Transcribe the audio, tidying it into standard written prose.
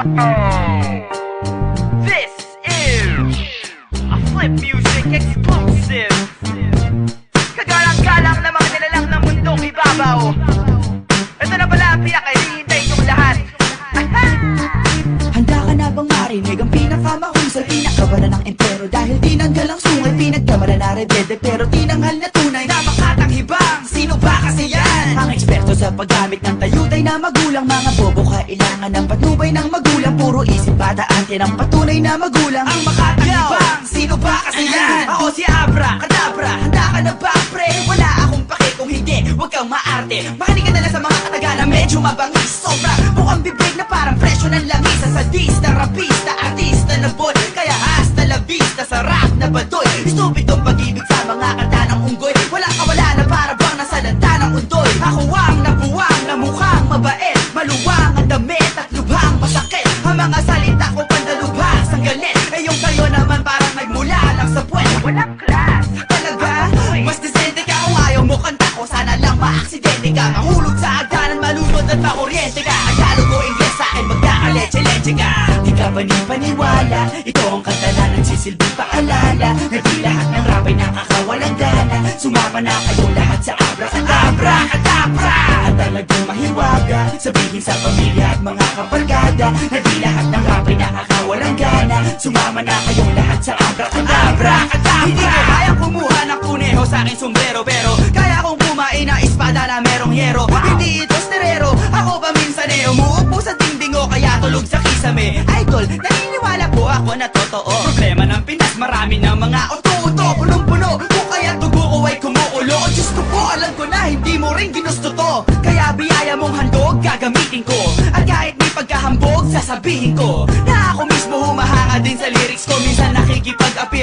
This is a Flip Music exclusive. Kagalang-galang na mga nilalang ng mundong ibabaw. Ito na pala ang pinakahihintay niyong lahat. Handa ka na bang marinig ang pinakamahusay, pinakabara ng entero? Dahil tinanggal ang sungay, pinagkamara na rebelde, pero tinanghal na tunay na makatanghibang. Sino ba kasi yan? Ang eksperto sa paggamit ng tayutay na magulang. Mga bobo kailangan ng patnubay ng magulang. Puro isip bata ante ng patunay na magulang. Ang makatanghibang, sino ba kasi yan? Ako si Abra, Kadabra, handa ka na ba pre? Wala akong pake kung hindi, huwag kang maarte. Makinig ka na lang sa mga katagalan, medyo mabangis. Sobra, mukhang bibig na parang presyo ng langis. Sa sadista, rapista, artista na boy, kaya hasta la vista, sa rap na badoy. Estupidong pag-ibig sa mga kanta ng unggoy. Wala ka wala na para bang nasa lanta ng undoy. Ako ang nabuwang na mukhang mabait, maluwang ang damit at lubhang masakit. Ang mga salita ko pandalubhas ang galit. Eh yung kayo naman parang nagmula lang sa puwet. Walang class. Talaga? Mas decente ka kung ayaw mo kanta ko. Sana lang maaksidente ka, mahulog sa agdanan, malunod at makuryente ka. Ang Tagalog o Ingles sa akin magkakaleche-leche ka. Di ka panipaniwala, ito ang kanta na nagsisilbing paalala, na di lahat ng rap ay nakakawalang gana. Sumama na kayong lahat sa Abra, Kadabra. At talagang mahiwaga, sabihin sa pamilya at mga kabarkada, na di lahat ng rap ay nakakawalang gana. Sumama na kayong lahat sa Abra, Kadabra. Hindi ko kayang kumuha ng kuneho sa aking sombrero, pero kaya kong kumain na espada na merong yero. Hindi ito sterero, ako pa minsaneo. Muupo sa dingding o kaya tulog sa kisame. Idol, naniniwala po ako na totoo. Problema ng Pinas, marami ng mga uto-uto, punong-puno, kung kaya dugo ko ay kumuulo. O Diyos ko po, alam ko na hindi mo rin ginusto to, kaya biyaya mong handog, gagamitin ko. At kahit may pagkahambog, sasabihin ko na ako mismo humahanga din sa lyrics ko. Minsan nakikipag-appear